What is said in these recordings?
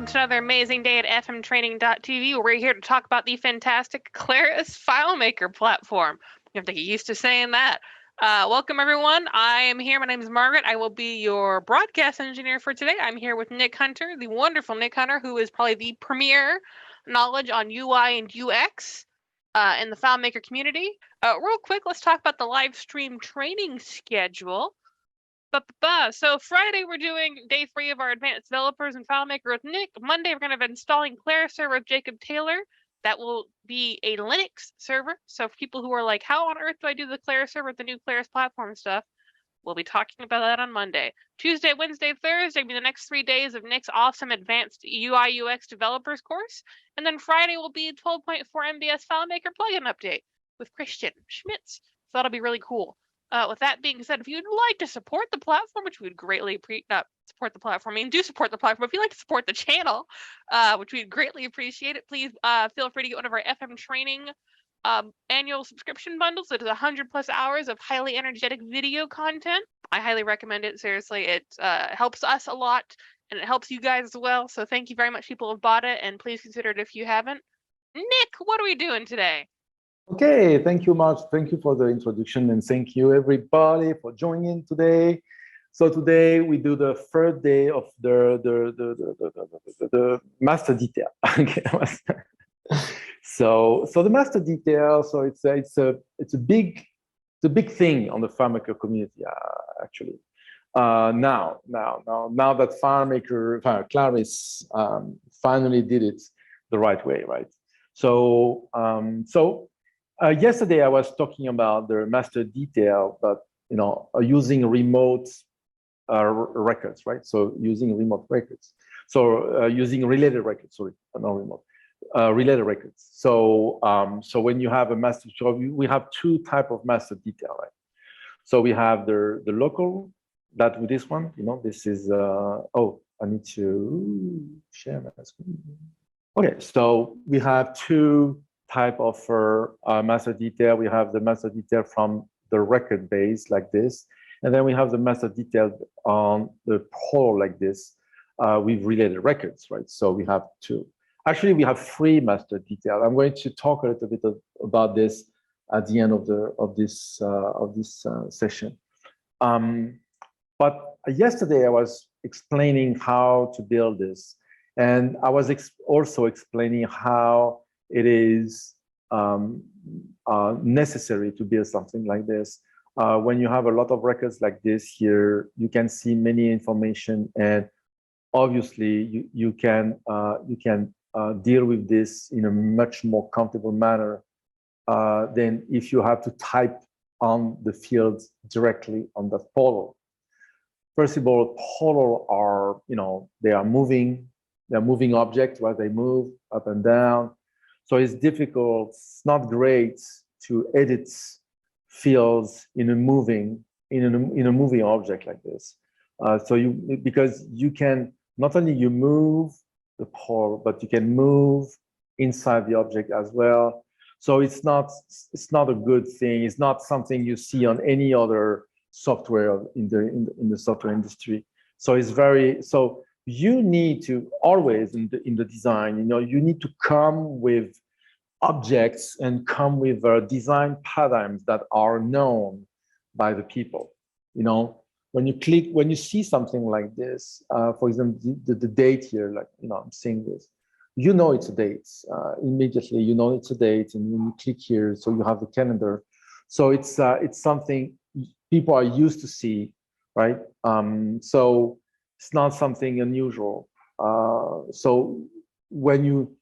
welcome to another amazing day at fmtraining.tv, where we're here to talk about the fantastic Claris FileMaker platform. You have to get used to saying that. Welcome, everyone. I am here. My name is Margaret. I will be your broadcast engineer for today. I'm here with Nick Hunter, the wonderful Nick Hunter, who is probably the premier knowledge on UI and UX in the FileMaker community. Real quick, let's talk about the live stream training schedule. So Friday, we're doing day 3 of our advanced developers in FileMaker with Nick. Monday, we're going to be installing Claris server with Jacob Taylor. That will be a Linux server. So for people who are like, how on earth do I do the Claris server with the new Claris platform stuff? We'll be talking about that on Monday. Tuesday, Wednesday, Thursday will be the next 3 days of Nick's awesome advanced UI UX developers course. And then Friday will be 12.4 MBS FileMaker plugin update with Christian Schmitz. So that'll be really cool. With that being said, if you'd like to support the platform, which we'd greatly support the platform, do support the platform. If you'd like to support the channel, which we'd greatly appreciate it, please feel free to get one of our FM training annual subscription bundles. It is 100+ hours of highly energetic video content. I highly recommend it. Seriously, it helps us a lot, and it helps you guys as well. So thank you very much, people who have bought it, and please consider it if you haven't. Nick, what are we doing today? Okay, thank you much. Thank you for the introduction, and thank you everybody for joining today. So today we do the third day of the master detail. Okay. So the master detail. So it's a big thing on the FileMaker community actually. Now that Claris finally did it the right way, right? So yesterday I was talking about the master detail, but using remote records, right? So using remote records. So using related records, sorry, not remote, related records. So when you have a master, so we have 2 types of master detail, right? So we have the local, that with this one, this is oh, I need to share my screen. Okay, so we have 2 type of master detail. We have the master detail from the record base like this, and then we have the master detail on the pole like this with related records, right? So we have 2. Actually, we have 3 master detail. I'm going to talk a little bit about this at the end of this session. But yesterday I was explaining how to build this, and I was also explaining how it is necessary to build something like this. When you have a lot of records like this here, you can see many information, and obviously you can deal with this in a much more comfortable manner than if you have to type on the fields directly on the portal. First of all, portal are they are moving objects, right? They move up and down. So it's difficult, it's not great to edit fields in a moving object like this. Because you can not only move the pole, but you can move inside the object as well. So it's not a good thing. It's not something you see on any other software in the software industry. So you need to always in the design, you need to come with objects and come with design paradigms that are known by the people. When you see something like this, for example, the date here, like I'm seeing this, it's a date immediately. It's a date, and when you click here, so you have the calendar. So it's something people are used to see, right? So it's not something unusual. So when you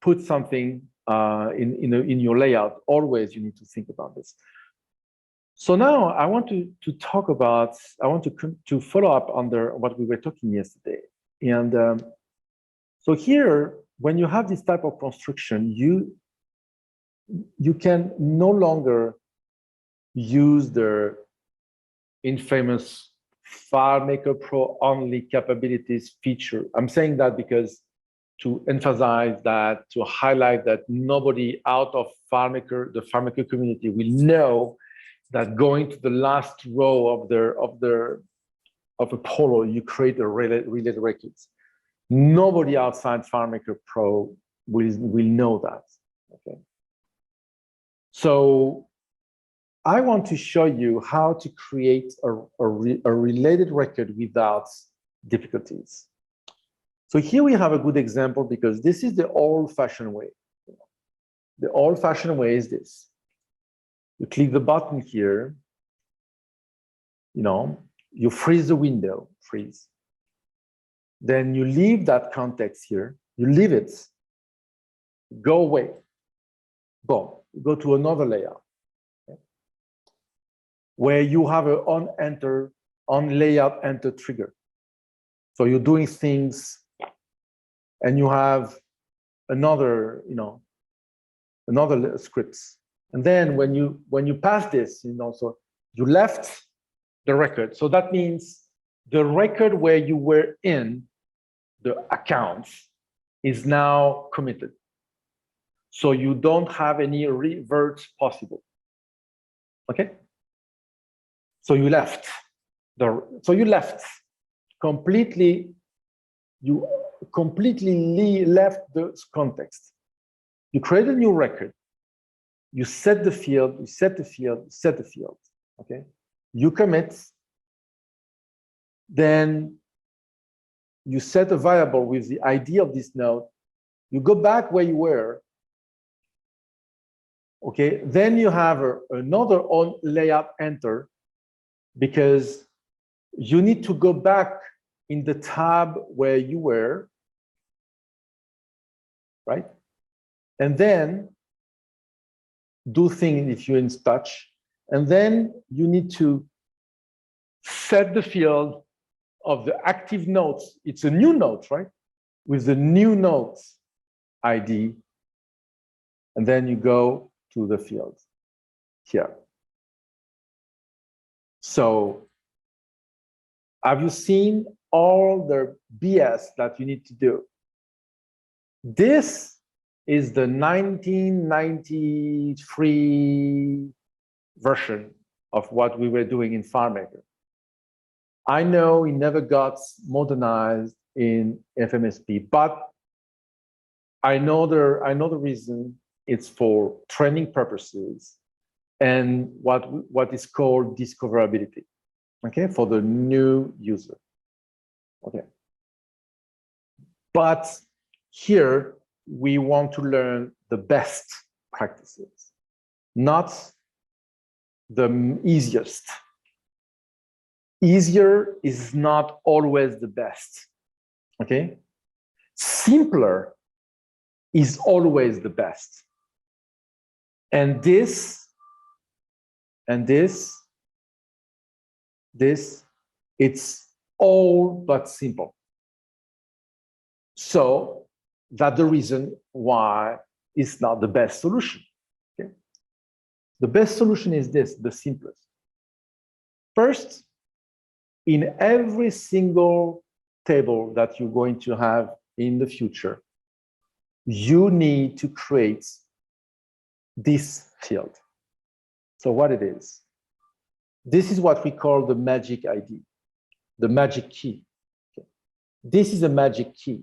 put something in your layout, always you need to think about this. So now I want to talk about. I want to follow up under what we were talking yesterday. And so here, when you have this type of construction, you can no longer use the infamous FileMaker Pro only capabilities feature. I'm saying that because to emphasize that, to highlight that nobody out of the FileMaker community will know that going to the last row of a polo, you create a related records. Nobody outside FileMaker Pro will know that. Okay. So I want to show you how to create a related record without difficulties. So here we have a good example because this is the old-fashioned way. The old-fashioned way is this. You click the button here, you freeze the window, freeze. Then you leave that context here, you leave it, go away, boom, go to another layout, okay, where you have an on layout enter trigger. So you're doing things and you have another, another scripts. And then when you pass this, so you left the record. So that means the record where you were in the account is now committed. So you don't have any revert possible. Okay? So you left. Completely, you completely left the context. You create a new record. You set the field, okay? You commit, then you set a variable with the ID of this node. You go back where you were, okay? Then you have another on layout enter because you need to go back in the tab where you were, right? And then do things if you're in touch. And then you need to set the field of the active nodes. It's a new node, right? With the new nodes ID. And then you go to the field here. So have you seen all the BS that you need to do? This is the 1993 version of what we were doing in FileMaker. I know it never got modernized in FMSP, but I know the reason. It's for training purposes and what is called discoverability, okay, for the new user, okay. But here we want to learn the best practices, not the easiest. Easier is not always the best, okay? Simpler is always the best. And this, it's all but simple. So that's the reason why it's not the best solution, okay? The best solution is this, the simplest. First, in every single table that you're going to have in the future, you need to create this field. So what it is, this is what we call the magic ID, the magic key. Okay. This is a magic key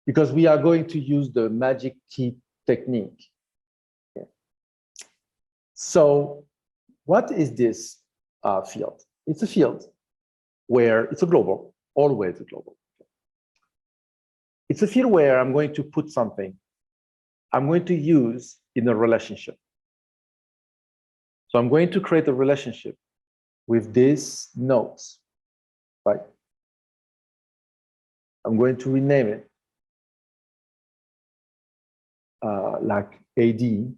because we are going to use the magic key technique. Okay. So what is this field? It's a field where it's a global, always a global. It's a field where I'm going to put something I'm going to use in a relationship. So I'm going to create a relationship with these nodes, right? I'm going to rename it like AD.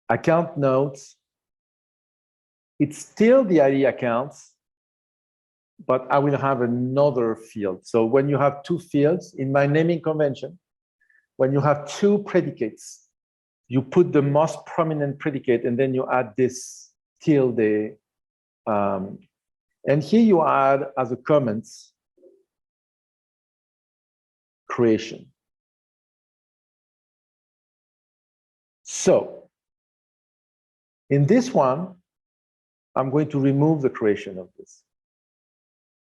Account nodes. It's still the ID accounts, but I will have another field. So when you have two fields in my naming convention, when you have two predicates, you put the most prominent predicate and then you add this tilde. And here you add as a comment creation. So in this one, I'm going to remove the creation of this.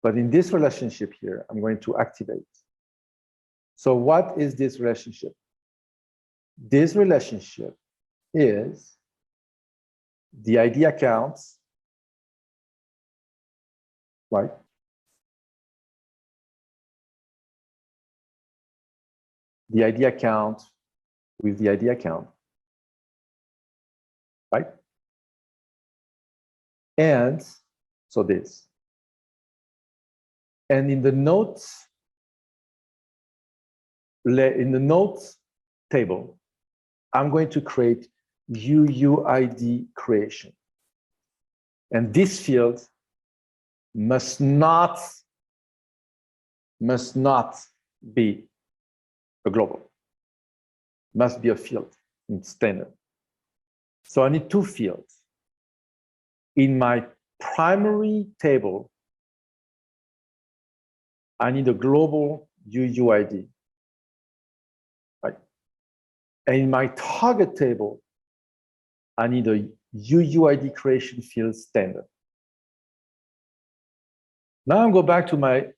But in this relationship here, I'm going to activate. So what is this relationship? This relationship is the ID accounts, right? The ID account with the ID account, right? And so this. And in the notes, table, I'm going to create UUID creation. And this field must not be a global, must be a field in standard. So I need two fields. In my primary table, I need a global UUID, right? And in my target table, I need a UUID creation field standard. Now I'm going back to my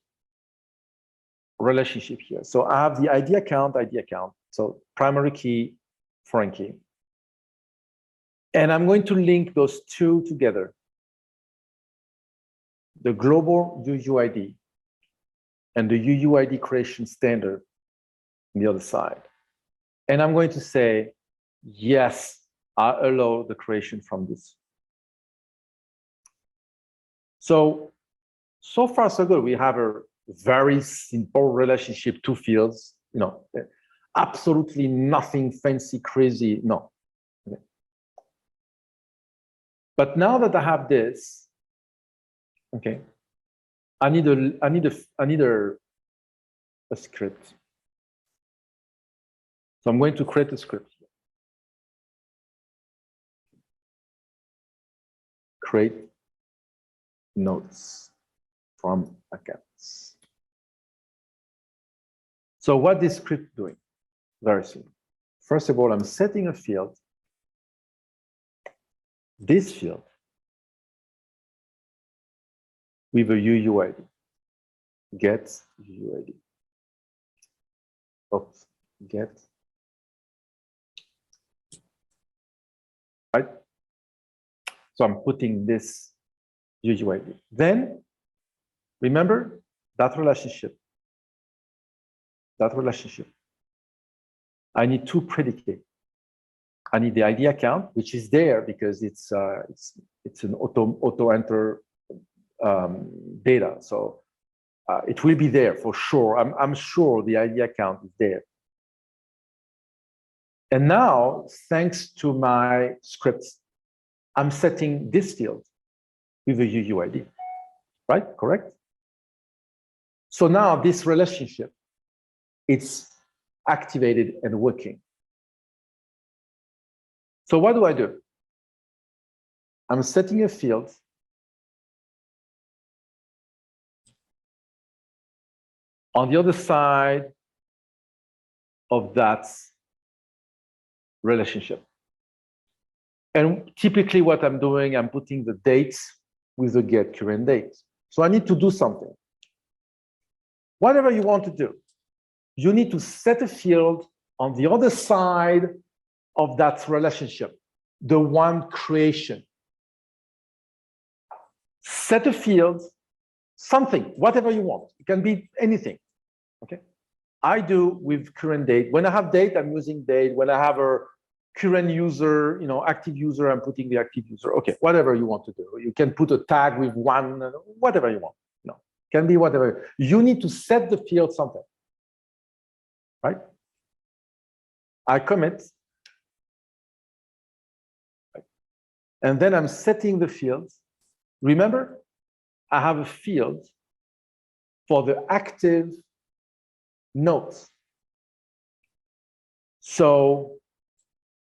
relationship here. So I have the ID account. So primary key, foreign key. And I'm going to link those two together. The global UUID and the UUID creation standard on the other side. And I'm going to say, yes, I allow the creation from this. So far so good. We have a very simple relationship, two fields, absolutely nothing fancy, crazy, no. Okay. But now that I have this, okay, I need a script. So I'm going to create a script here. Create notes from accounts. So what is script doing? Very simple. First of all, I'm setting a field, this field, with a UUID. Get UUID. Oops, get. Right? So I'm putting this UUID. Then, remember that relationship. I need two predicates. I need the ID account, which is there because it's an auto enter data. So it will be there for sure. I'm sure the ID account is there. And now, thanks to my scripts, I'm setting this field with a UUID, right? Correct? So now this relationship, it's activated and working. So what do? I'm setting a field on the other side of that relationship. And typically what I'm doing, I'm putting the dates with the get current date. So I need to do something. Whatever you want to do, you need to set a field on the other side of that relationship, the one creation. Set a field, something, whatever you want. It can be anything, okay? I do with current date. When I have date, I'm using date. When I have a current user, active user, I'm putting the active user. Okay, whatever you want to do. You can put a tag with one, whatever you want. Can be whatever. You need to set the field something, right? I commit, right? And then I'm setting the fields. Remember, I have a field for the active notes. So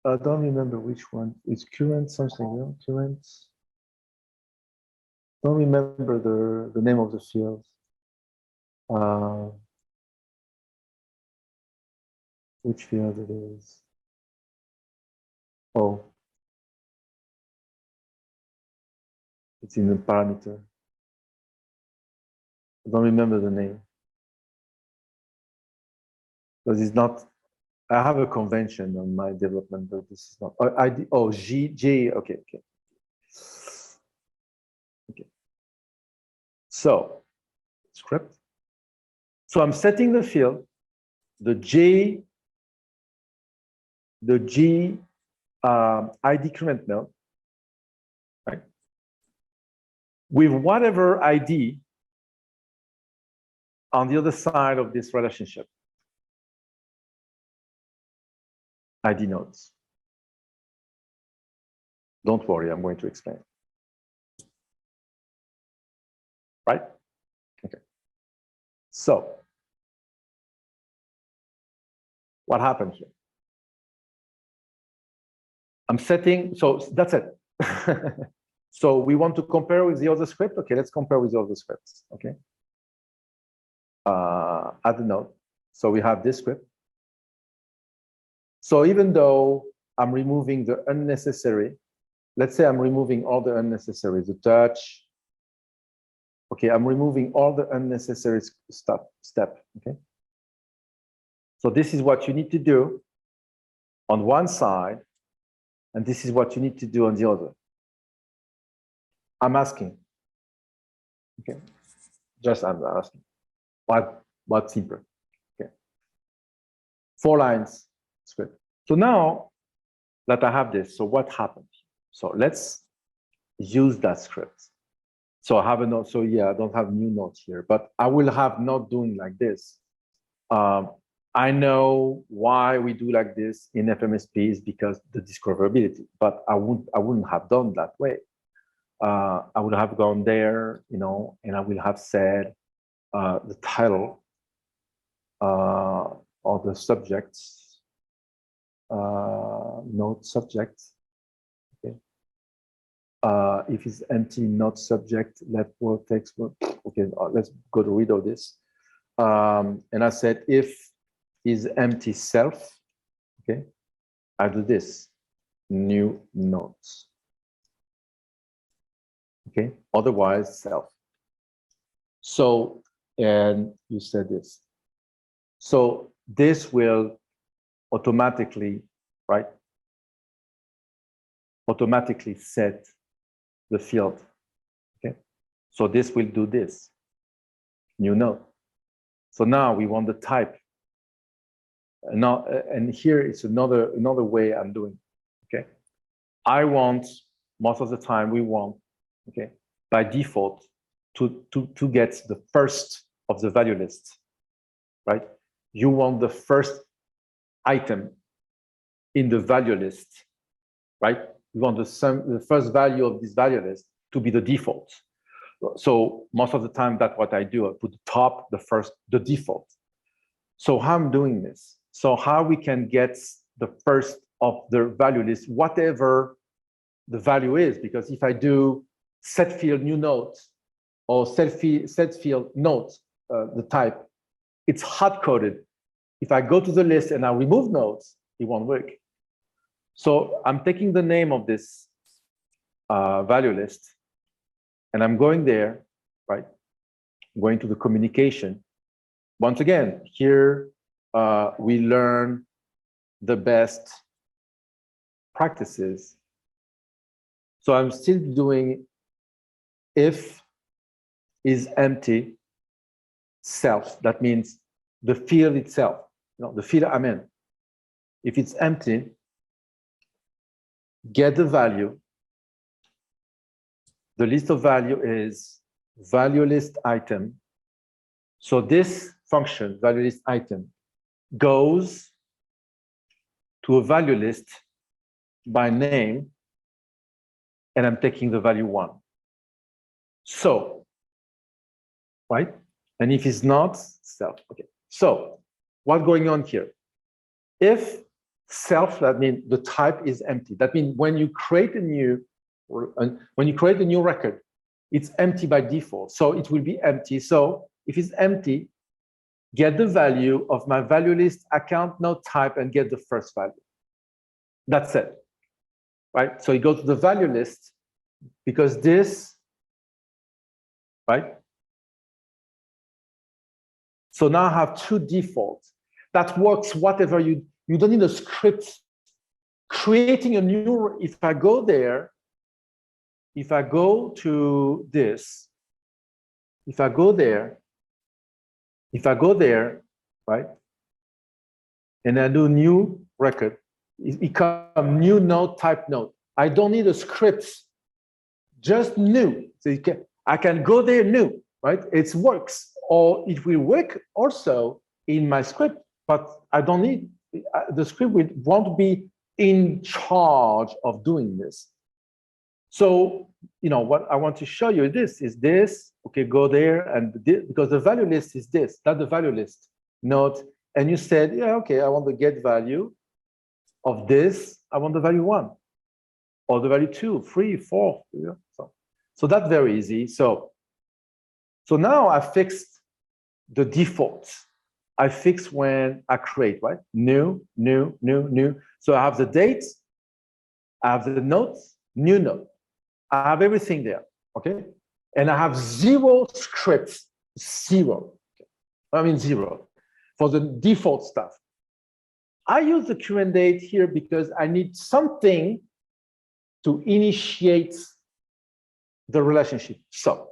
I don't remember which one. It's current something, current. Don't remember the name of the field. Which field it is? Oh, it's in the parameter. I don't remember the name. Because it's not, I have a convention on my development, but this is not, J, okay. So, script. So I'm setting the field, the G ID current node, right? With whatever ID on the other side of this relationship. ID nodes. Don't worry, I'm going to explain. Right? Okay. So, what happened here? I'm setting, so that's it. So we want to compare with the other script. Okay, let's compare with the other scripts. Okay. Add a node. So we have this script. So even though I'm removing the unnecessary, let's say I'm removing all the unnecessary, the touch. Okay, I'm removing all the unnecessary step. Okay. So this is what you need to do on one side, and this is what you need to do on the other. I'm asking. Okay. Just I'm asking. What's simple? Okay. 4 lines script. So now that I have this, so what happened? So let's use that script. So I have a note. So yeah, I don't have new notes here, but I will have not doing like this. I know why we do like this in FMSP is because the discoverability, but I wouldn't have done that way. I would have gone there, you know, and I will have said the title or the subjects, node subject. Okay. If it's empty, not subject, let word text word. Okay, let's go to rid of this. And I said if is empty self. Okay, I do this new nodes. Okay, otherwise self. So, and you said this. So this will automatically, right? Automatically set the field. Okay, so this will do this new node. So now we want the type. Now, and here is another way I'm doing. Okay, I want most of the time we want, okay, by default to get the first of the value list, right? You want the first item in the value list, right? You want the first value of this value list to be the default. So most of the time, that's what I do. I put the top, the default. So how I'm doing this? So how we can get the first of the value list, whatever the value is, because if I do set field new node or set field node, the type, it's hard coded. If I go to the list and I remove nodes, it won't work. So I'm taking the name of this value list and I'm going there, right? I'm going to the communication. Once again, here we learn the best practices. So I'm still doing if is empty self. That means the field itself, the field I'm in. If it's empty, get the value. The list of value is value list item. So this function, value list item, goes to a value list by name, and I'm taking the value 1. So, right? And if it's not, self. Okay. So, what's going on here? If self, that means the type is empty. That means when you create a new record, it's empty by default. So it will be empty. So if it's empty, get the value of my value list account node type and get the first value. That's it, right? So you go to the value list because this, right? So now I have two defaults. That works whatever you don't need a script. Creating a new, if I go there, if I go to this, if I go there, right? And I do new record, it becomes new node, type node. I don't need a script, just new. So I can go there new, right? It works, or it will work also in my script, but I don't need, the script won't be in charge of doing this. So, what I want to show you is this, okay, go there, and this, because the value list is this, that's the value list node. And you said, yeah, okay, I want the get value of this, I want the value 1, or the value 2, 3, 4. So that's very easy. So now I fixed the defaults. I fix when I create, right? New. So I have the date, I have the notes, new note. I have everything there, okay? And I have 0 scripts, 0. I mean 0 for the default stuff. I use the current date here because I need something to initiate the relationship. So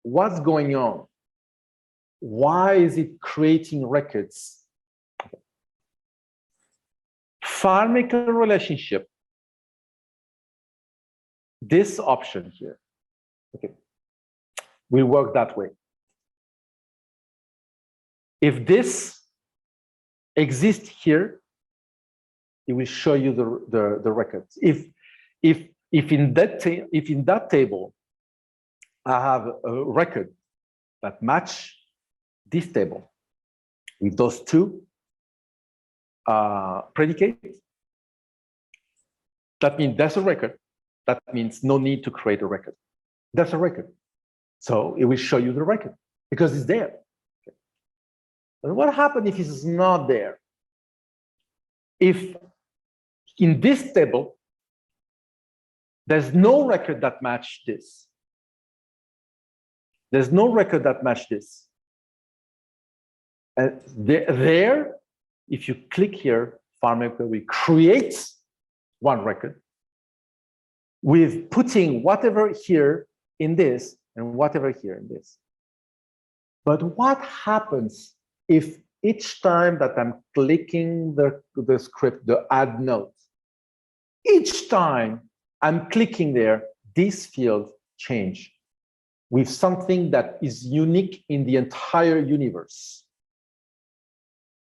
what's going on? Why is it creating records? FileMaker relationship, this option here, okay, will work that way. If this exists here, it will show you the records. If in that table I have a record that match this table with those two predicates, that means that's a record. That means no need to create a record. That's a record. So it will show you the record because it's there. Okay. But what happens if it's not there? If in this table, there's no record that match this. There's no record that match this. And there, if you click here, FileMaker will create one record with putting whatever here in this and whatever here in this. But what happens if each time that I'm clicking the script, the add note, each time I'm clicking there, this field change with something that is unique in the entire universe?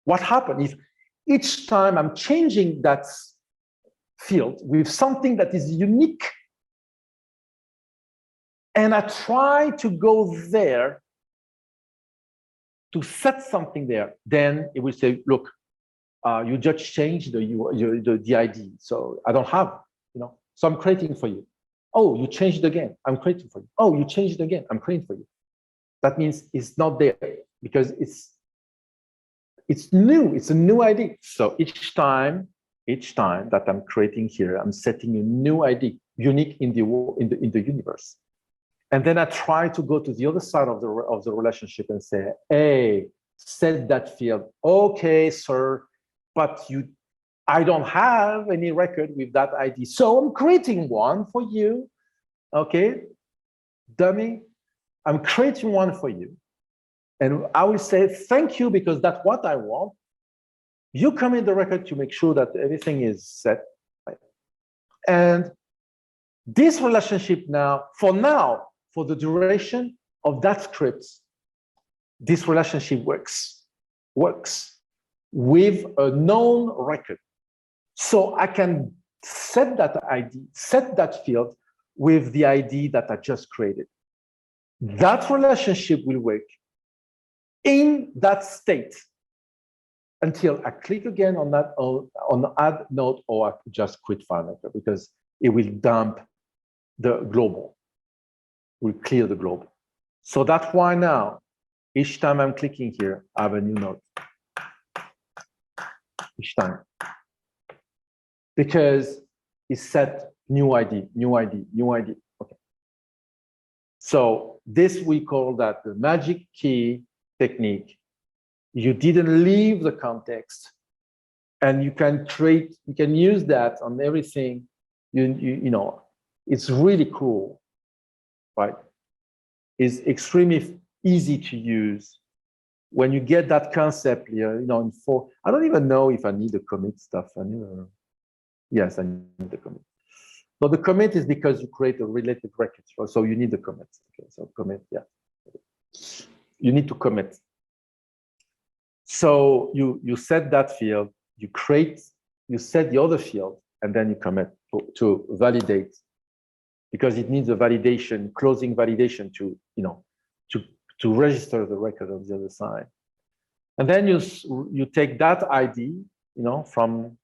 What happens if each time I'm changing that field with something that is unique and I try to go there to set something there, then it will say, look, you just changed the ID, so I don't have, so I'm creating for you. Oh, you changed it again, I'm creating for you. Oh, you changed it again, I'm creating for you. That means it's not there because it's new, it's a new ID. So each time that I'm creating here, I'm setting a new ID, unique in the universe. And then I try to go to the other side of the relationship and say, hey, set that field. Okay, sir, but I don't have any record with that ID. So I'm creating one for you. Okay, dummy, I'm creating one for you. And I will say, thank you, because that's what I want. You come in the record to make sure that everything is set. Right? And this relationship now, for the duration of that script, this relationship works with a known record. So I can set that ID, set that field with the ID that I just created. That relationship will work in that state until I click again on that on the add node, or I just quit FileMaker because it will dump the global, will clear the global. So that's why now, each time I'm clicking here, I have a new node. Each time. Because it set new ID, new ID, new ID. Okay. So this we call that the magic key technique you didn't leave the context, and you can use that on everything. You know, it's really cool, right? It's extremely easy to use. When you get that concept here, you know, I don't even know if I need the commit stuff. Yes, I need the commit. So the commit is because you create a related record, right? So you need the commit. Okay, so commit, yeah. You need to commit. So you set that field, you set the other field, and then you commit to validate, because it needs a validation, closing validation to, you know, to register the record on the other side. And then you take that ID, you know, from,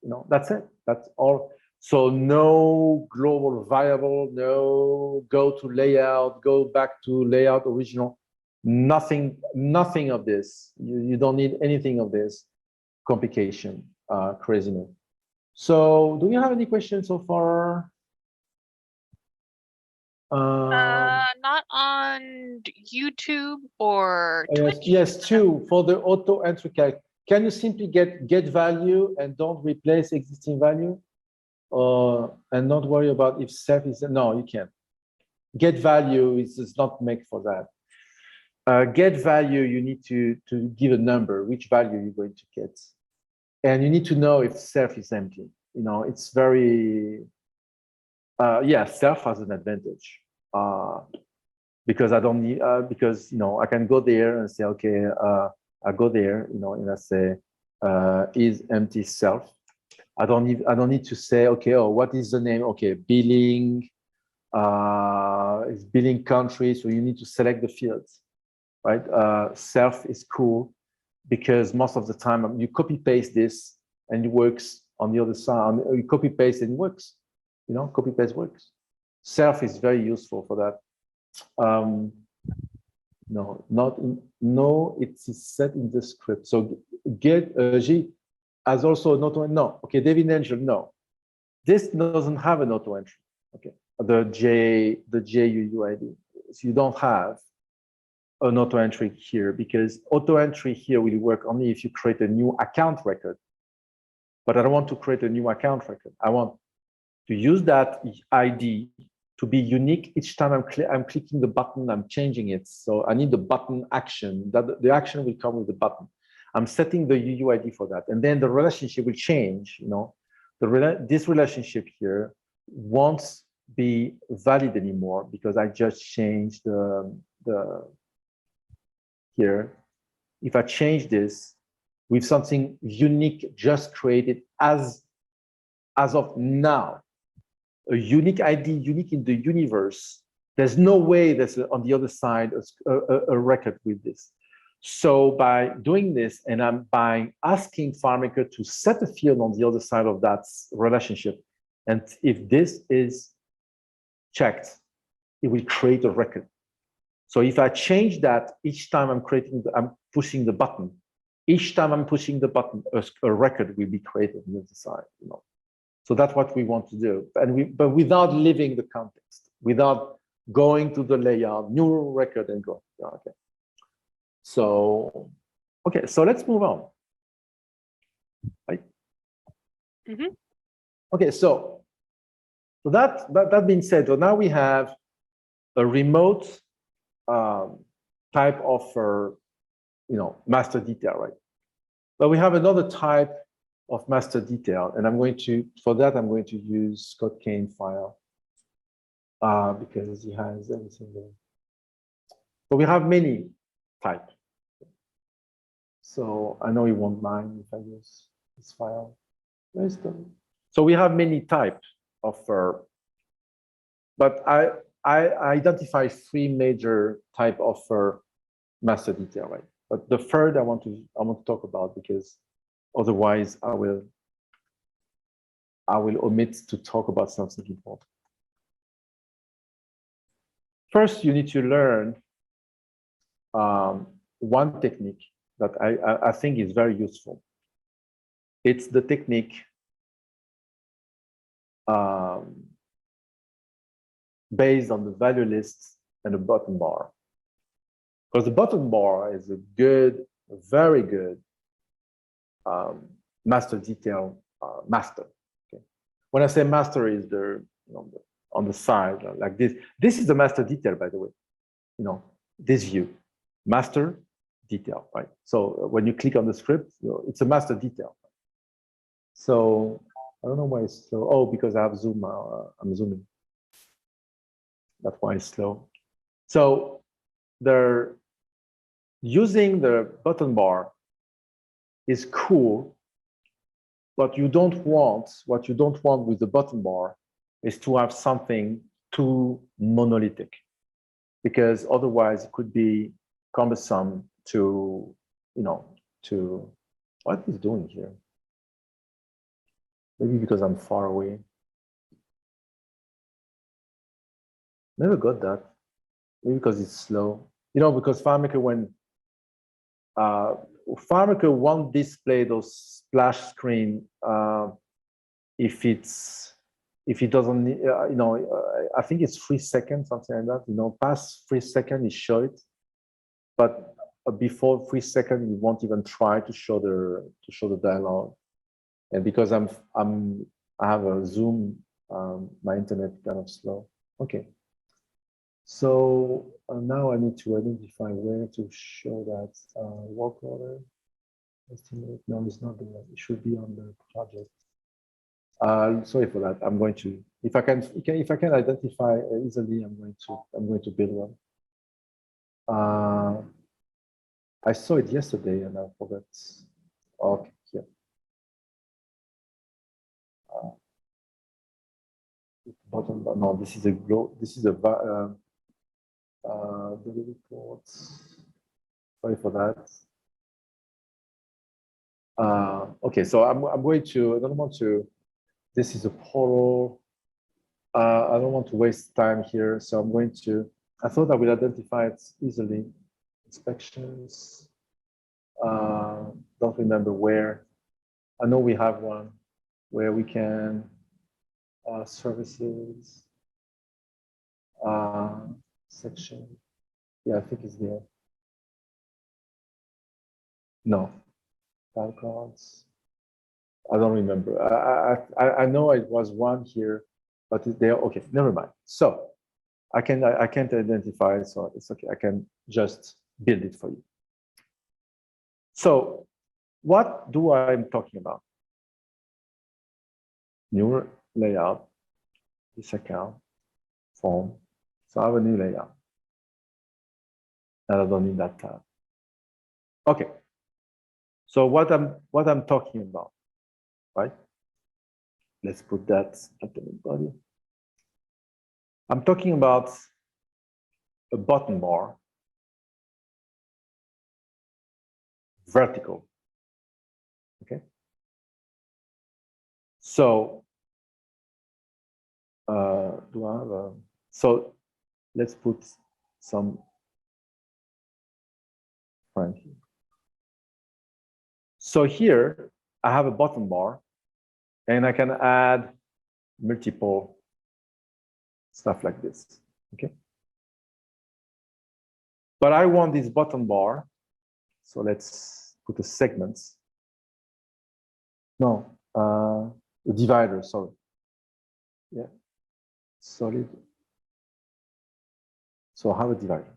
you know, that's it. That's all. So no global variable, no go to layout, go back to layout original, nothing of this. You don't need anything of this complication, craziness. So do you have any questions so far? Not on YouTube or Twitch. Yes, two for the auto entry calc. Can you simply get value and don't replace existing value? And not worry about if self is, no, you can't. Get value is not make for that. Get value, you need to give a number, which value you're going to get. And you need to know if self is empty. You know, it's very, yeah, self has an advantage. Because I don't need, because, you know, I can go there and say, okay, I go there, you know, and I say, is empty self. I don't need to say, okay, oh, what is the name? Okay, billing, it's billing country. So you need to select the fields, right? Self is cool because most of the time you copy paste this and it works on the other side. You copy paste and it works, you know, copy paste works. Self is very useful for that. No, it is set in the script. So get G as also an auto, no. Okay, David Angel, no. This doesn't have an auto entry. Okay, the JUUID. So you don't have an auto entry here because auto entry here will work only if you create a new account record. But I don't want to create a new account record. I want to use that ID to be unique each time I'm clicking the button, I'm changing it. So I need the button action, that the action will come with the button. I'm setting the UUID for that. And then the relationship will change, you know. This relationship here won't be valid anymore because I just changed here. If I change this with something unique just created as of now, a unique ID, unique in the universe, there's no way there's on the other side a record with this. So by doing this, and I'm by asking FileMaker to set a field on the other side of that relationship, and if this is checked, it will create a record. So if I change that each time I'm pushing the button, each time I'm pushing the button, a record will be created on the other side, you know. So that's what we want to do, but without leaving the context, without going to the layout, new record and go. Okay. So, okay, so let's move on. Right? Mm-hmm. Okay, so that being said, so now we have a remote type of, you know, master detail, right? But we have another type of master detail, and for that I'm going to use Scott Kane file because he has everything there. So we have many types. So I know you won't mind if I use this file. So we have many types of, but I identify three major type of master detail, right? But the third I want to talk about because otherwise I will omit to talk about something important. First, you need to learn one technique that I think is very useful. It's the technique based on the value list and the button bar. Because the button bar is a good very good master detail master. Okay. When I say master, is the, on the side like this. This is the master detail, by the way. This view, master detail, right? So when you click on the script, it's a master detail. So I don't know why it's slow. Oh, because I have zoom. I'm zooming. That's why it's slow. So they're using the button bar is cool, but what you don't want with the button bar is to have something too monolithic, because otherwise it could be cumbersome to, what is doing here? Maybe because I'm far away. Never got that. Maybe because it's slow. Because FileMaker, when FileMaker won't display those splash screen if it doesn't, I think it's 3 seconds, something like that. Past 3 seconds, it show it, but before 3 seconds, it won't even try to show the dialog. And because I have a zoom, my internet kind of slow. Okay. So now I need to identify where to show that work order. Estimate. No, it's not there. It should be on the project. Sorry for that. I'm going to, if I can identify easily, I'm going to build one. I saw it yesterday and I forgot. Okay, here. Bottom. No, this is a glow. This is a the reports. Sorry for that. Okay, so I'm going to. I don't want to. This is a portal. I don't want to waste time here, so I'm going to. I thought I would identify it easily. Inspections. Don't remember where. I know we have one where we can services section. Yeah, I think it's there. No, backgrounds. I don't remember. I know it was one here, but there. Okay, never mind. So I can't identify it, so it's okay. I can just build it for you. So what do I'm talking about? New layout, this account, form. So I have a new layout. And I don't need that tab. Okay. So what I'm talking about, right? Let's put that at the body. I'm talking about a button bar, vertical. Okay. So do I have a, so let's put some front here. So here I have a button bar and I can add multiple stuff like this. Okay. But I want this button bar. So let's put a segments. No, a divider, sorry. Yeah, solid. So I have a divider.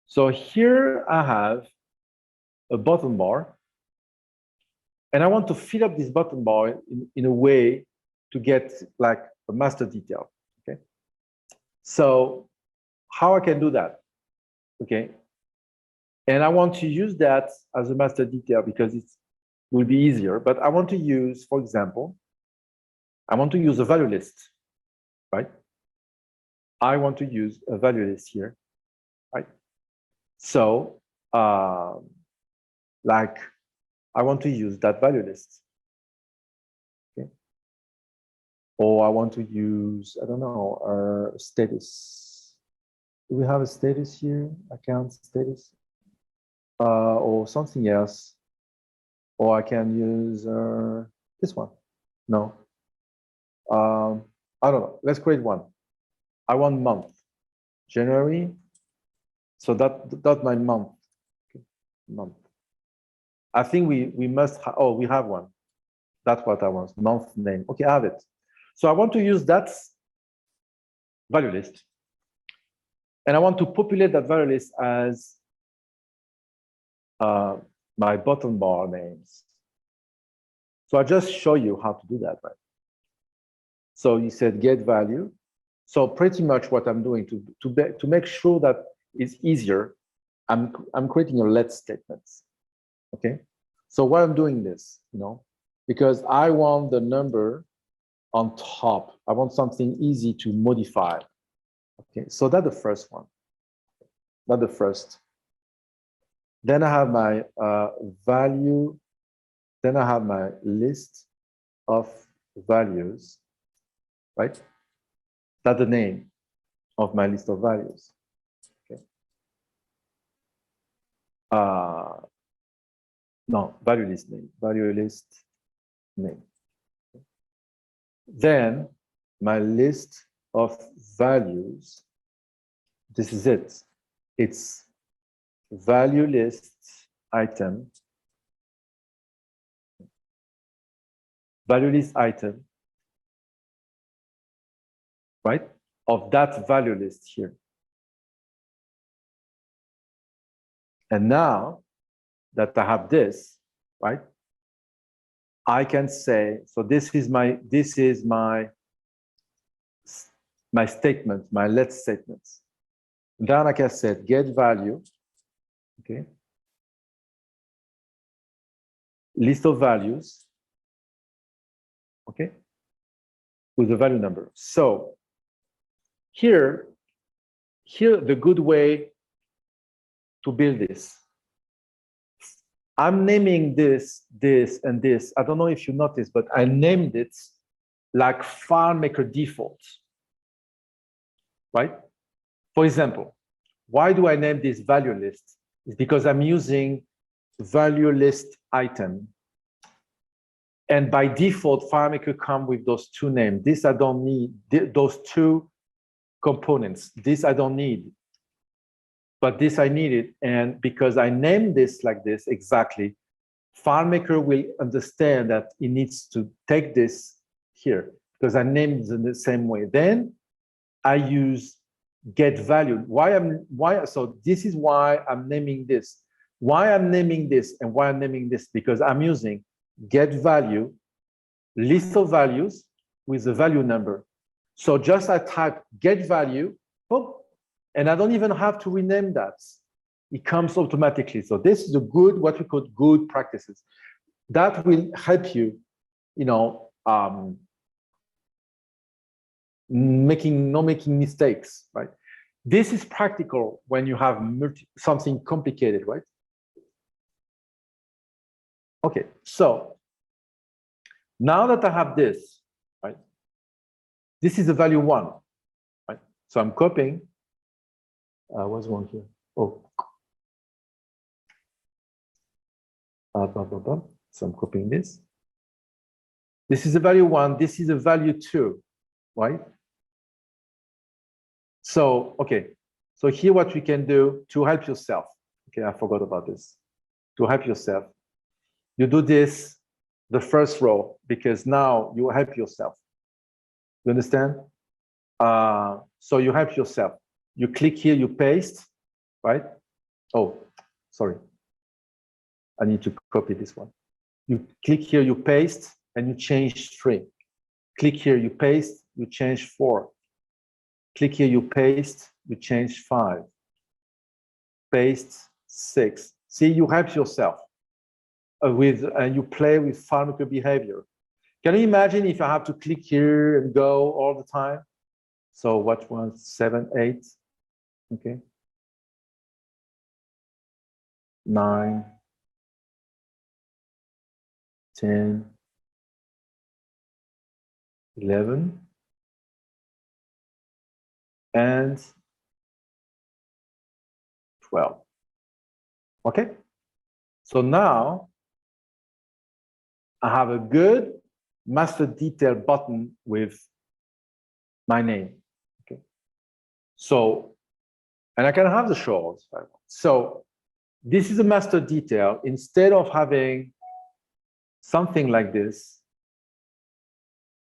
So here I have a button bar. And I want to fill up this button bar in a way to get like a master detail. Okay. So how I can do that? Okay. And I want to use that as a master detail because it will be easier. But I want to use, for example, I want to use a value list, right? I want to use a value list here, right? So, like, I want to use that value list. Okay. Or I want to use, I don't know, our status. Do we have a status here? Account status? Or something else. Or I can use this one. No. I don't know. Let's create one. I want month. January. So that's my month. Okay. Month. I think we must, oh, we have one. That's what I want, month name. Okay, I have it. So I want to use that value list. And I want to populate that value list as my bottom bar names. So I just show you how to do that, right? So you said get value. So pretty much what I'm doing to make sure that it's easier, I'm creating a let statement. Okay. So why I'm doing this, because I want the number on top. I want something easy to modify. Okay. So that's the first one. Not the first. Then I have my value. Then I have my list of values, right? That's the name of my list of values. Okay. No, value list name. Value list name. Then my list of values. This is it. It's value list item. Value list item, right? Of that value list here. And now that I have this, right? I can say, so this is my statement, my let statement. Then I can say get value, okay? List of values, okay? With the value number. So here the good way to build this. I'm naming this, and this. I don't know if you noticed, but I named it like FileMaker default, right? For example, why do I name this value list? It's because I'm using value list item. And by default, FileMaker comes with those two names. This I don't need, those two components. This I don't need, but this I need it. And because I named this like this exactly, FileMaker will understand that it needs to take this here because I named it in the same way. Then I use get value. So this is why I'm naming this. Why I'm naming this and why I'm naming this, because I'm using get value, list of values with the value number. So just I type get value, boom, and I don't even have to rename that. It comes automatically. So this is a good, what we call good practices. That will help you, not making mistakes, right? This is practical when you have something complicated, right? Okay, so now that I have this, right? This is the value 1, right? So I'm copying. What's one here? Oh. So I'm copying this. This is a value 1. This is a value 2, right? So, okay. So here what we can do to help yourself. Okay, I forgot about this. To help yourself, you do this, the first row, because now you help yourself. You understand? So you help yourself. You click here, you paste, right? Oh, sorry. I need to copy this one. You click here, you paste, and you change 3. Click here, you paste, you change 4. Click here, you paste, you change 5. Paste 6. See, you help yourself and you play with FileMaker behavior. Can you imagine if I have to click here and go all the time? So what was 7, 8? Okay. 9, 10, 11, and 12. Okay. So now I have a good master detail button with my name. Okay. So, and I can have the shows. So this is a master detail. Instead of having something like this,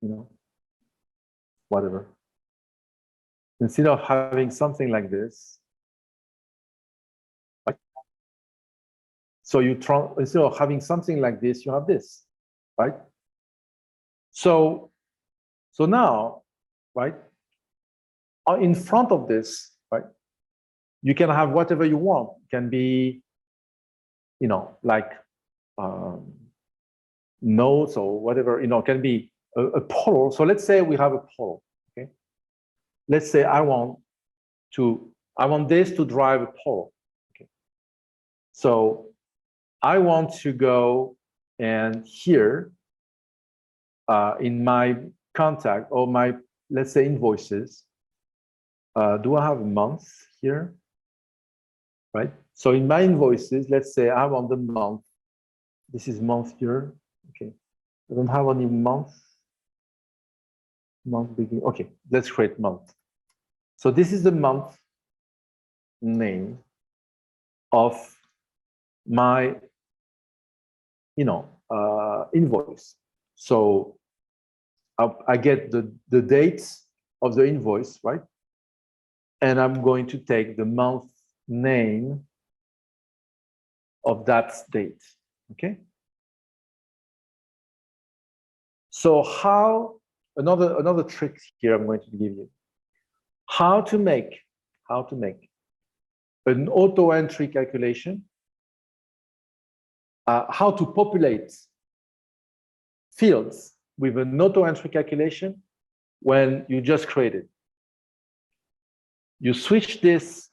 you know, whatever. Instead of having something like this, right? So instead of having something like this, you have this, right? So now, right, in front of this, right, you can have whatever you want. It can be, you know, like nodes or whatever, you know, it can be a polo. So let's say we have a polo, okay? Let's say I want this to drive a polo, okay? So I want to go and here in my contact or my, let's say, invoices, do I have a month here, right? So in my invoices, let's say I want the month. This is month here, okay. I don't have any month beginning. Okay, let's create month. So this is the month name of my, you know, invoice. So I get the dates of the invoice, right? And I'm going to take the month name of that date, okay? So how, another trick here I'm going to give you. How to make an auto entry calculation, how to populate fields with an auto entry calculation when you just created. You switch this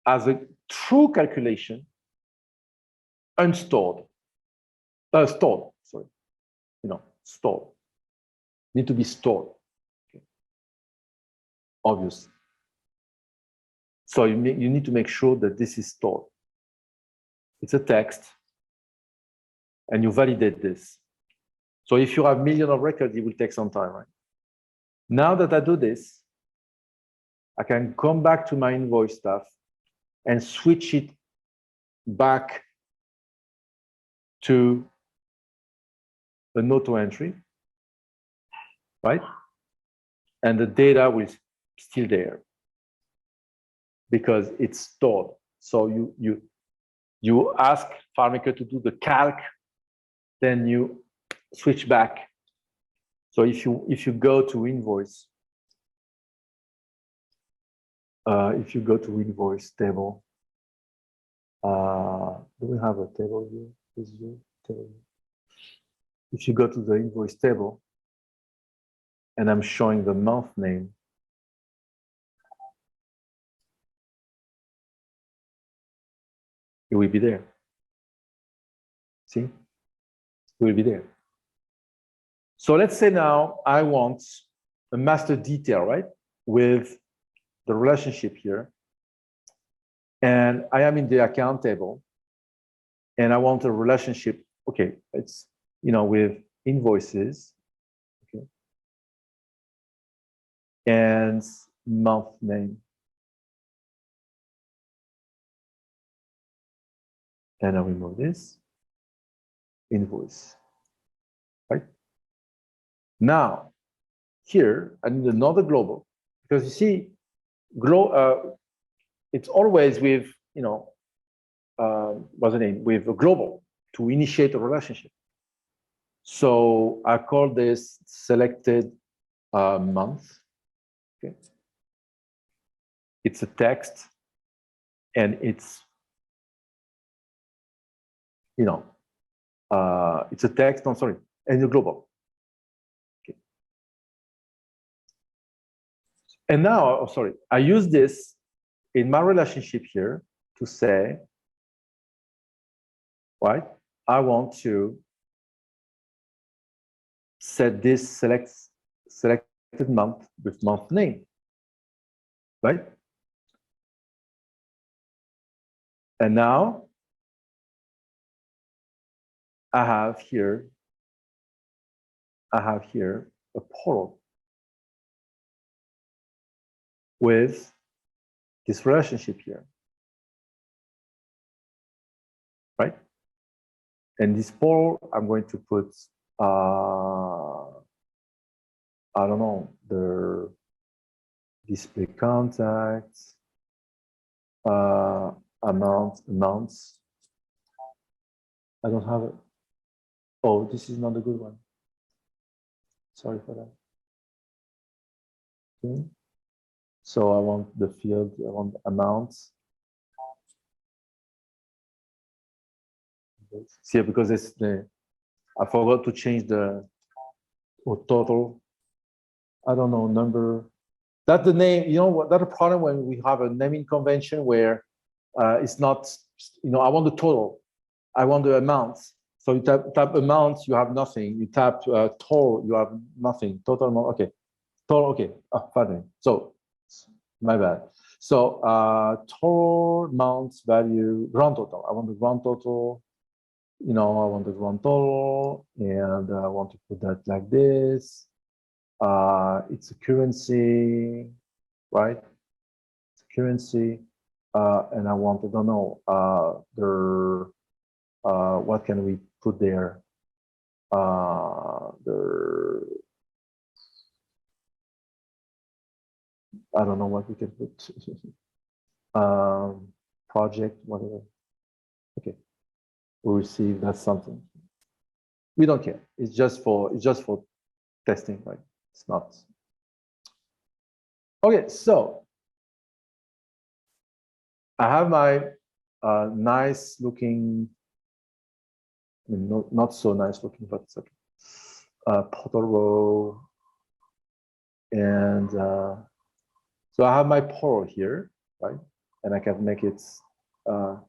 as a true calculation, unstored, stored, sorry, you know, stored. Need to be stored, okay. Obvious. So you need to make sure that this is stored. It's a text, and you validate this. So if you have millions of records, it will take some time, right? Now that I do this, I can come back to my invoice stuff and switch it back to an auto entry, right? And the data will still there because it's stored. So you ask FileMaker to do the calc, then you switch back. So if you go to invoice, if you go to invoice table, do we have a table here? Is your table? If you go to the invoice table, and I'm showing the month name, it will be there. See? It will be there. So let's say now I want a master detail, right? With the relationship here. And I am in the account table. And I want a relationship. Okay, it's, you know, with invoices. Okay. And month name. And I remove this. Invoice. Right? Now, here, I need another global. Because you see, it's always with, you know, what's the name? With a global to initiate a relationship. So I call this selected month. Okay. It's a text, and it's, you know, it's a text. I'm sorry, and a global. Okay. And now, oh, sorry, I use this in my relationship here to say, right? I want to set this selected month with month name, right? And now I have here a portal with this relationship here. right? And this poll, I'm going to put, I don't know, the display contacts, amounts. I don't have it. Oh, this is not a good one. Sorry for that. Okay. So I want the field, I want amounts. See, because it's I forgot to change the total. I don't know, number. That's the name, you know what, that's a problem when we have a naming convention where it's not, I want the total. I want the amounts. So you tap amounts, you have nothing. You tap total, you have nothing. Total amount, okay. Total, okay. Oh, pardon. So, my bad. So, total amounts value, grand total. I want the grand total. I want the grand total, and I want to put that like this. It's a currency, right? It's a currency, and I want to, don't know, what can we put there? I don't know what we can put. Project, whatever. Okay, we receive, that's something. We don't care. It's just for testing, right? It's not. Okay, so I have my nice looking, I mean, not so nice looking, but it's okay. Portal row, and so I have my portal here, right? And I can make it the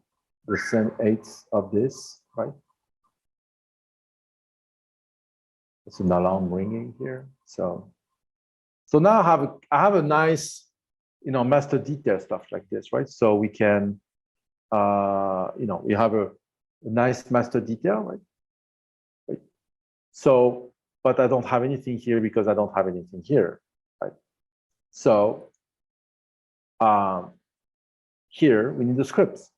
same 8 of this, right? It's an alarm ringing here. So now I have a nice, master detail stuff like this, right? So we can, we have a nice master detail, right? So, but I don't have anything here because I don't have anything here, right? So here we need the script,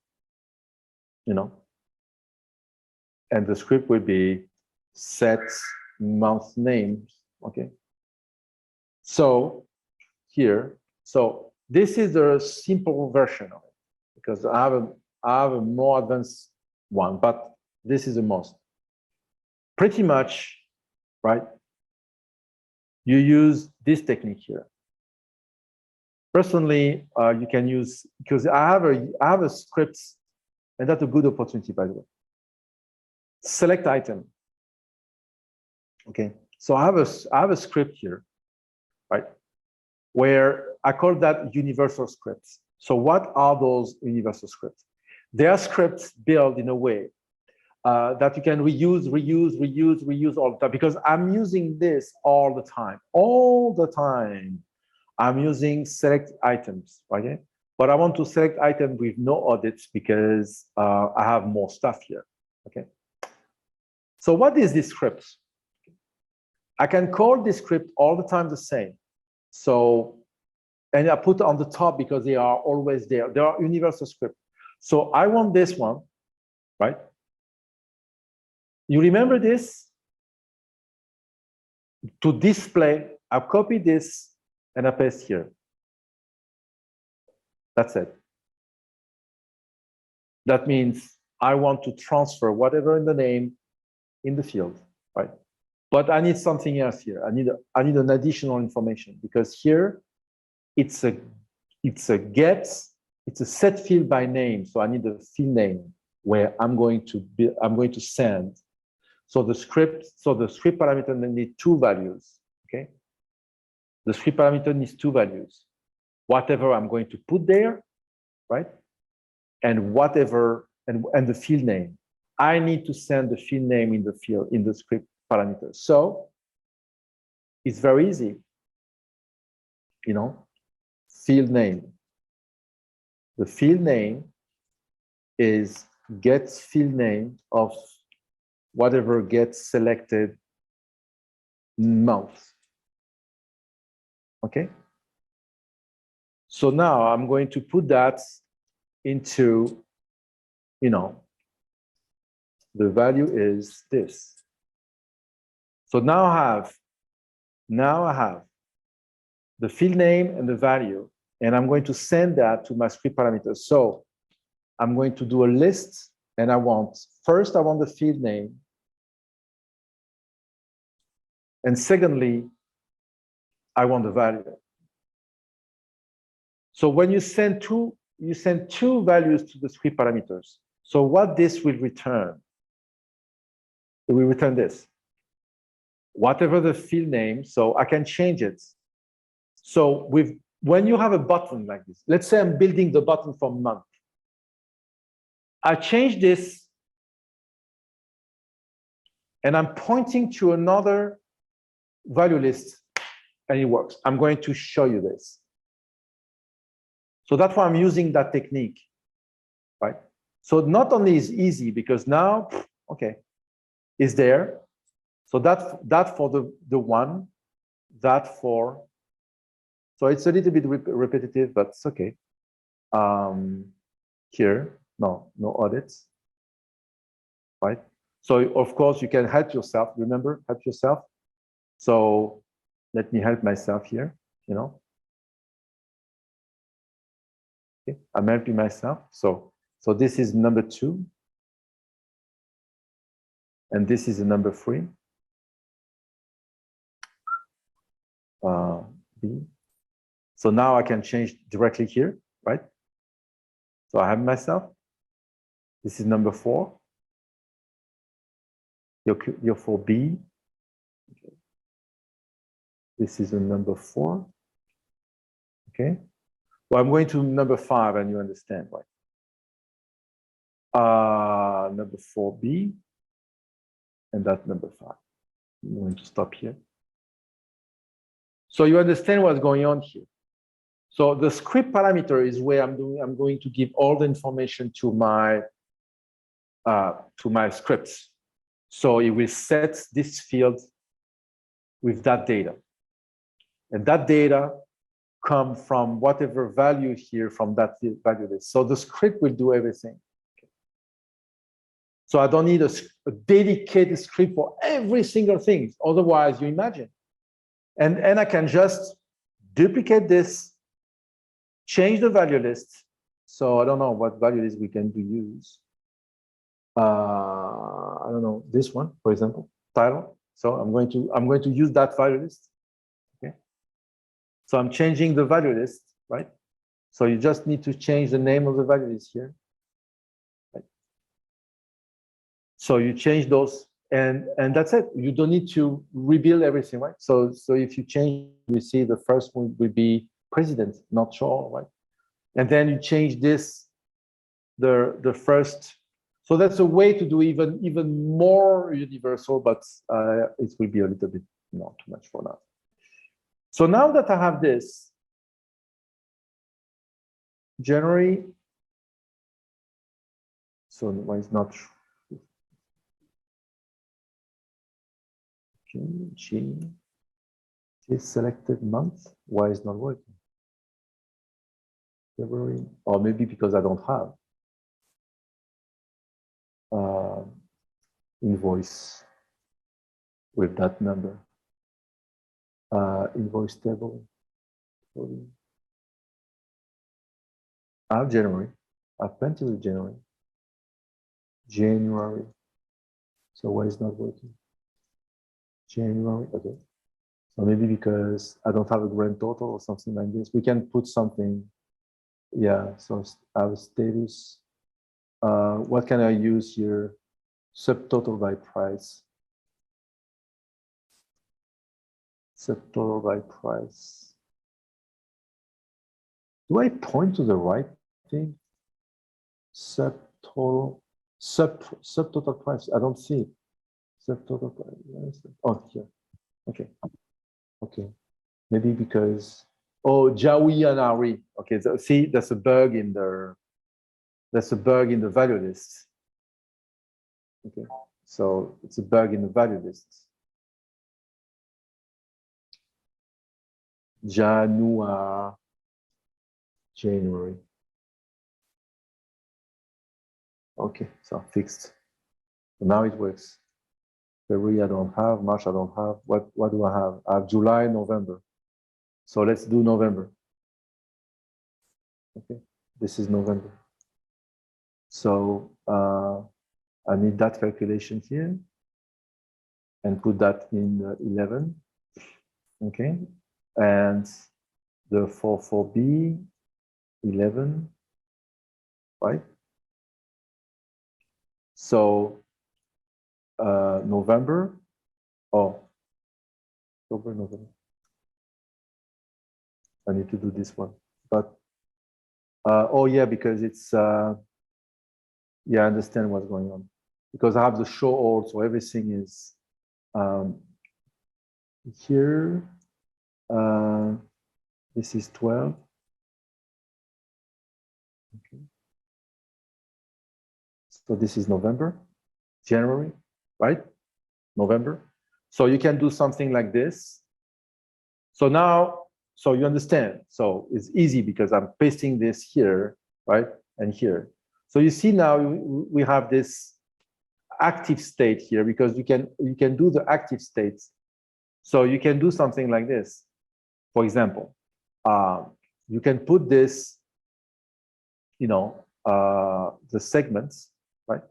and the script will be set month names, okay? So here, so this is the simple version of it because I have a more advanced one, but this is the most. Pretty much, right? You use this technique here. Personally, you can use, because I have a script, and that's a good opportunity, by the way. Select item. Okay, so I have a script here, right? Where I call that universal scripts. So what are those universal scripts? They are scripts built in a way that you can reuse all the time, because I'm using this all the time. I'm using select items, okay? But I want to select item with no audits because I have more stuff here, okay? So what is this script? I can call this script all the time the same. So, and I put on the top because they are always there. They are universal script. So I want this one, right? You remember this? To display, I copy this and I paste here. That's it. That means I want to transfer whatever in the name in the field, right? But I need something else here. I need an additional information because here it's a set field by name. So I need a field name where I'm going to send. So the script parameter needs 2 values. Okay. The script parameter needs 2 values. Whatever I'm going to put there, right? And whatever and the field name. I need to send the field name in the script parameter. So it's very easy. Field name. The field name is get field name of whatever gets selected month. Okay. So now I'm going to put that into, the value is this. So now I have the field name and the value, and I'm going to send that to my script parameters. So I'm going to do a list, and first I want the field name, and secondly, I want the value. So when you send two values to the script parameters. So what this will return? It will return this. Whatever the field name, so I can change it. So when you have a button like this, let's say I'm building the button for month. I change this, and I'm pointing to another value list, and it works. I'm going to show you this. So that's why I'm using that technique, right? So not only is easy, because now, okay, is there. So that for the one, that for, so it's a little bit repetitive, but it's okay. Here, no audits, right? So of course you can help yourself, remember, help yourself. So let me help myself here, you know. Okay, I'm helping myself. So this is number 2. And this is a number 3. B. So now I can change directly here, right? So I have myself. This is number 4. Your 4B. Okay. This is a number 4. Okay. Well, I'm going to number 5, and you understand, right? Number 4B, and that number 5. I'm going to stop here. So you understand what's going on here. So the script parameter is where I'm going to give all the information to my scripts. So it will set this field with that data, and that data come from whatever value here from that value list. So the script will do everything. So I don't need a dedicated script for every single thing. Otherwise, you imagine. And I can just duplicate this, change the value list. So I don't know what value list we can use. I don't know, this one, for example, title. So I'm going to use that value list. Okay. So I'm changing the value list, right? So you just need to change the name of the value list here. Right? So you change those, and that's it. You don't need to rebuild everything, right? So if you change, we see the first one will be president, not sure, right? And then you change this, the first. So that's a way to do even more universal, but it will be a little bit not too much for now. So now that I have this, January, so why is not G is selected month, why is not working? February, or maybe because I don't have invoice with that number. Invoice table. I have January. I have plenty of January. January. So why is not working? January. Okay. So maybe because I don't have a grand total or something like this. We can put something. Yeah. So I have status. What can I use here? Subtotal by price. Subtotal by price. Do I point to the right thing? Subtotal price. I don't see it. Subtotal price. Oh, here. Okay. Okay. Maybe because Jawi and Ari. Okay. So see, that's a bug in the value list. Okay. So it's a bug in the value list. January. Okay, so fixed. Now it works. February I don't have, March I don't have. What do I have? I have July, November. So let's do November. Okay, this is November. So I need that calculation here and put that in 11. Okay, and the 4B 11, right? So November, oh, October, November. I need to do this one, but oh yeah, because it's yeah, I understand what's going on because I have the show all, so everything is here. This is 12. Okay. So this is November, January, right? November. So you can do something like this. So now, so you understand. So it's easy because I'm pasting this here, right? And here. So you see now we have this active state here because you can do the active states. So you can do something like this. For example, you can put this, you know, the segments, right?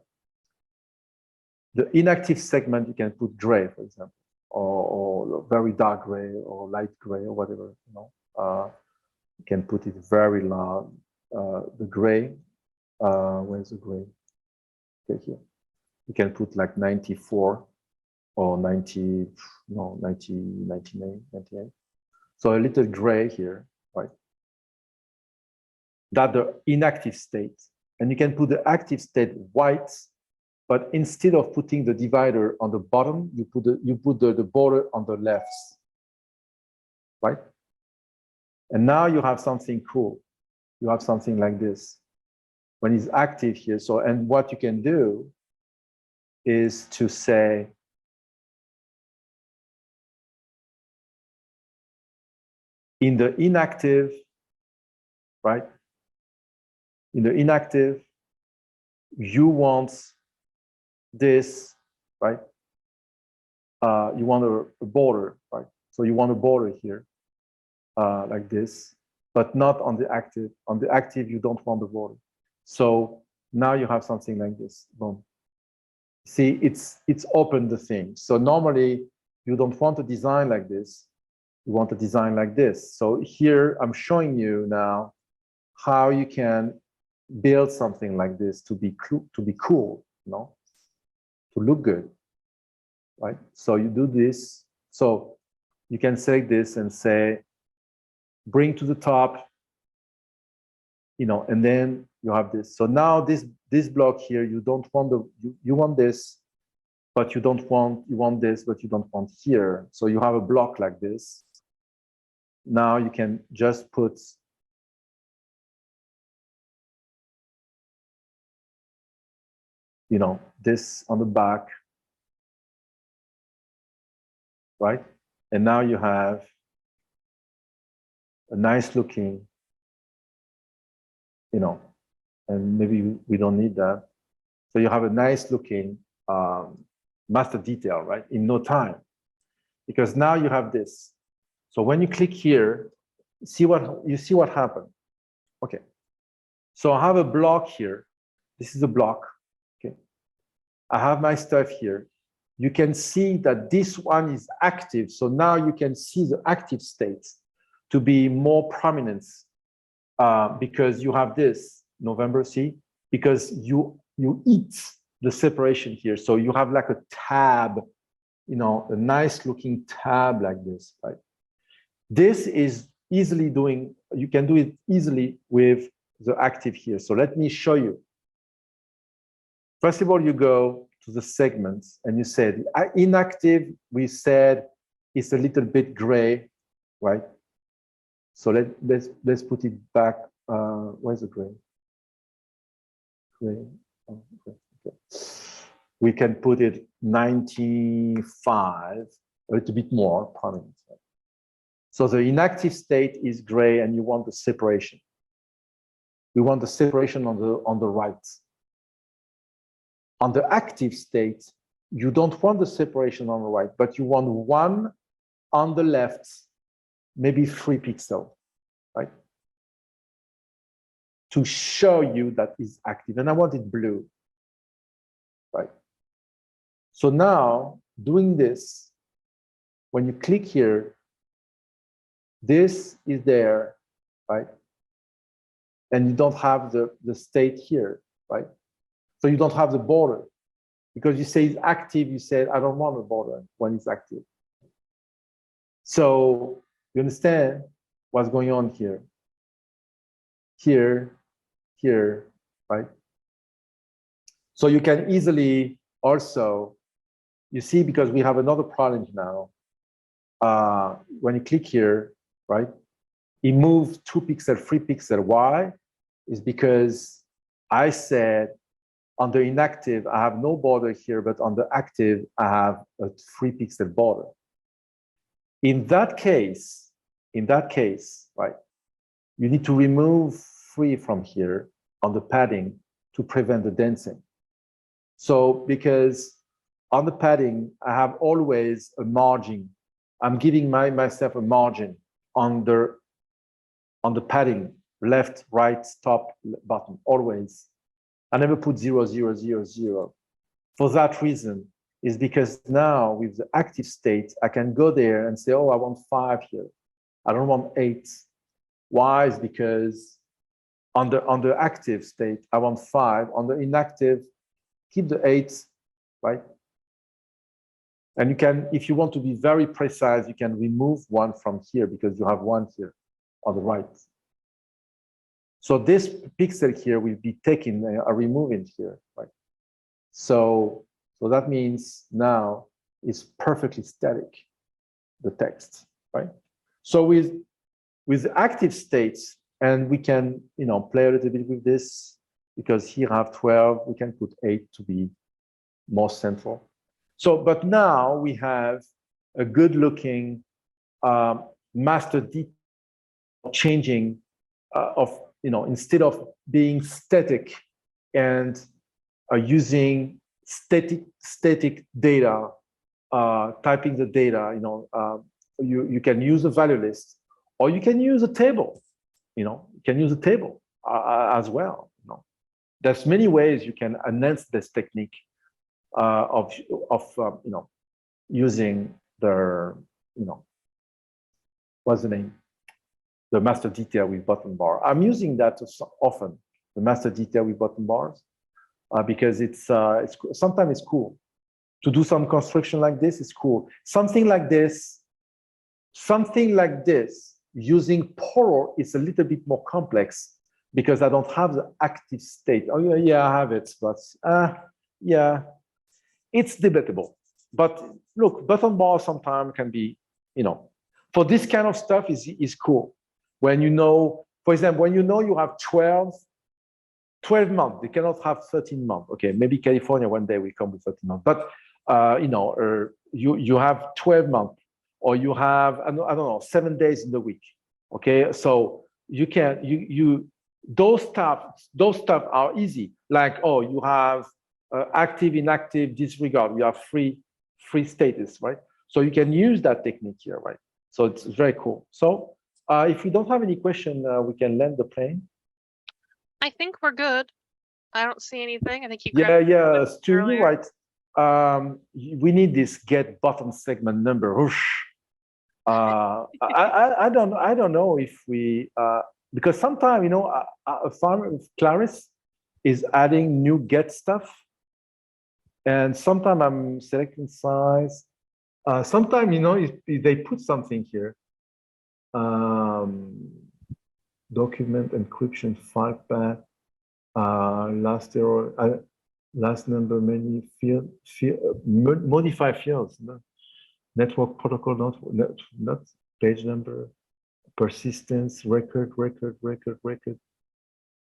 The inactive segment you can put gray, for example, or very dark gray or light gray or whatever. You know, you can put it very loud. The gray, where's the gray? Okay, here. You can put like 94 or 90, no, 90, 99, 98. So a little gray here, right? That's the inactive state. And you can put the active state white, but instead of putting the divider on the bottom, you put the border on the left, right? And now you have something cool. You have something like this. When it's active here, so, and what you can do is to say, in the inactive, right? In the inactive, you want this, right? You want a border, right? So you want a border here, like this, but not on the active. On the active, you don't want the border. So now you have something like this. Boom. See, it's opened the thing. So normally you don't want to design like this. You want to design like this. So here I'm showing you now how you can build something like this to be cool, you know, to look good, right? So you do this. So you can select this and say, bring to the top, you know, and then you have this. So now this block here, you don't want you want this, but you want this, but you don't want here. So you have a block like this. Now you can just put, you know, this on the back, right? And now you have a nice looking, you know, and maybe we don't need that. So you have a nice looking master detail, right? In no time, because now you have this. So when you click here, you see what happened. Okay. So I have a block here. This is a block. Okay. I have my stuff here. You can see that this one is active. So now you can see the active state to be more prominent because you have this November, see, because you eat the separation here. So you have like a tab, you know, a nice looking tab like this, right? This is easily doing, you can do it easily with the active here. So let me show you. First of all, you go to the segments and you said inactive, we said it's a little bit gray, right? So let's put it back. Where's the gray? Gray. Oh, okay. We can put it 95, a little bit more prominent. So the inactive state is gray, and you want the separation. We want the separation on the right. On the active state, you don't want the separation on the right, but you want one on the left, maybe 3 pixels, right? To show you that it's active. And I want it blue, right? So now, doing this, when you click here, this is there, right? And you don't have the state here, right? So you don't have the border. Because you say it's active, you said, I don't want a border when it's active. So you understand what's going on here. Here, here, right? So you can easily also, you see, because we have another problem now. When you click here, right? It moved 2 pixels, 3 pixels. Why? Is because I said on the inactive, I have no border here, but on the active, I have a 3 pixel border. In that case, right, you need to remove 3 from here on the padding to prevent the dancing. So because on the padding, I have always a margin. I'm giving myself a margin on the padding, left, right, top, bottom, always. I never put 0, 0, 0, 0. For that reason, is because now with the active state, I can go there and say, oh, I want 5 here. I don't want 8. Why? Is because on the active state, I want 5. On the inactive, keep the 8, right? And you can, if you want to be very precise, you can remove 1 from here because you have 1 here on the right. So this pixel here will be taken, removing here, right? So that means now it's perfectly static, the text, right? So with active states, and we can, play a little bit with this because here I have 12, we can put 8 to be more central. So, but now we have a good looking master detail changing of, instead of being static and using static data, typing the data, you can use a value list, or you can use a table, you can use a table as well. There's many ways you can enhance this technique of using the, what's the name? The master detail with button bar. I'm using that often, the master detail with button bars, because it's sometimes it's cool to do some construction like this. It's cool. Something like this using Poro is a little bit more complex because I don't have the active state. Oh yeah, I have it, but yeah, it's debatable. But look, button bar sometimes can be, for this kind of stuff is cool. When for example, when you have 12 months, they cannot have 13 months. Okay, maybe California one day will come with 13 months, but you have 12 months, or you have, I don't know, 7 days in the week. Okay, so you can those stuff are easy. Like, oh, you have active, inactive, disregard. You have free status, right? So you can use that technique here, right? So it's very cool. So if we don't have any question, we can land the plane. I think we're good. I don't see anything. I think you. Yeah. Stu, you're right. We need this get button segment number. I don't know if we because sometimes Claris is adding new get stuff, and sometimes I'm selecting size. Sometimes if they put something here. Document encryption 5 path, last error, last number, many field modify fields, network protocol, not page number, persistence, record,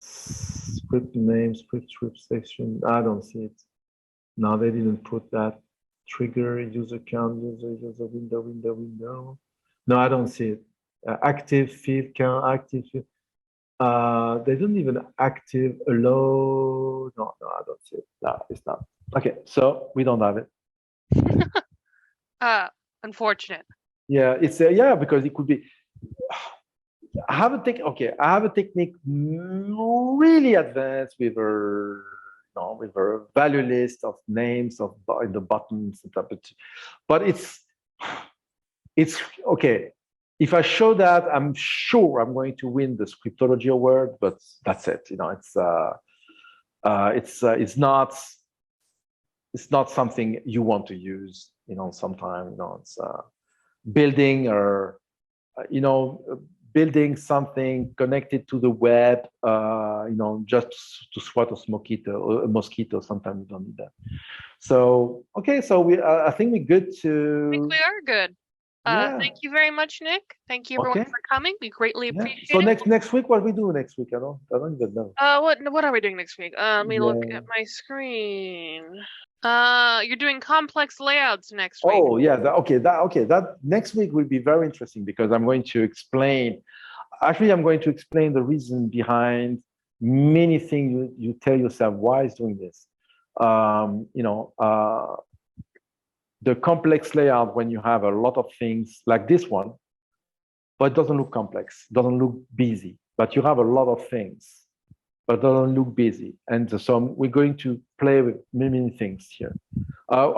script name, script section. I don't see it. No, they didn't put that. Trigger, user count, user window. No, I don't see it. Active field count, active field. They don't even active allow. No, I don't see it. No, it's not. Okay, so we don't have it. Unfortunate. Yeah, it's yeah, because it could be. I have a technique really advanced with with a value list of names of in the buttons, but it's okay. If I show that, I'm sure I'm going to win the scriptology award, but that's it. It's not something you want to use. Sometime it's building or building something connected to the web. Just to swat a mosquito. Sometimes you don't need that. So okay, so I think we're good to. I think we are good. Yeah. Thank you very much, Nick. Thank you everyone for coming. We greatly appreciate it. So next week, what we do next week? I don't even know. What are we doing next week? Let me look at my screen. You're doing complex layouts next week. Oh yeah, that next week will be very interesting because I'm going to explain. Actually, I'm going to explain the reason behind many things you tell yourself why is doing this. The complex layout when you have a lot of things like this one, but it doesn't look complex, doesn't look busy, but you have a lot of things, but it doesn't look busy. And so we're going to play with many things here. I'm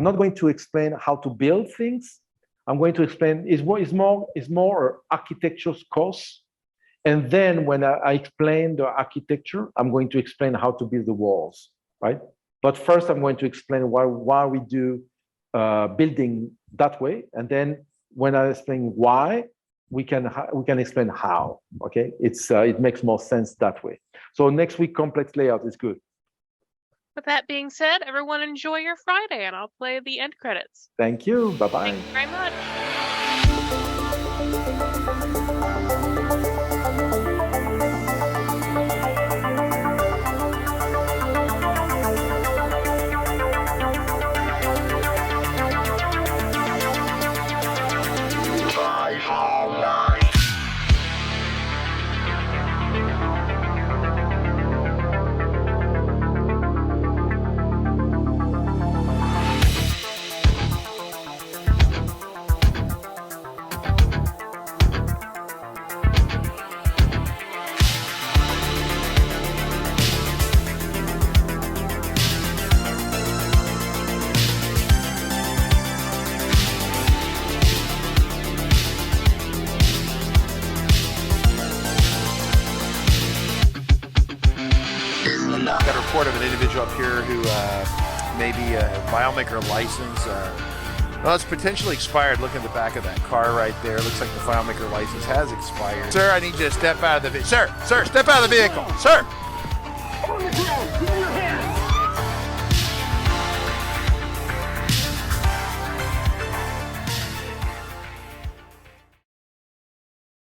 not going to explain how to build things. I'm going to explain is more architecture course. And then when I explain the architecture, I'm going to explain how to build the walls, right? But first, I'm going to explain why we do building that way, and then when I explain why, we can explain how. Okay, it makes more sense that way. So next week, complex layout is good. With that being said, everyone enjoy your Friday, and I'll play the end credits. Thank you. Bye-bye. Thank you very much. Got a report of an individual up here who may be a FileMaker license. Well, it's potentially expired. Look at the back of that car right there. Looks like the FileMaker license has expired. Sir, I need you to step out of the vehicle. Sir, step out of the vehicle. Sir.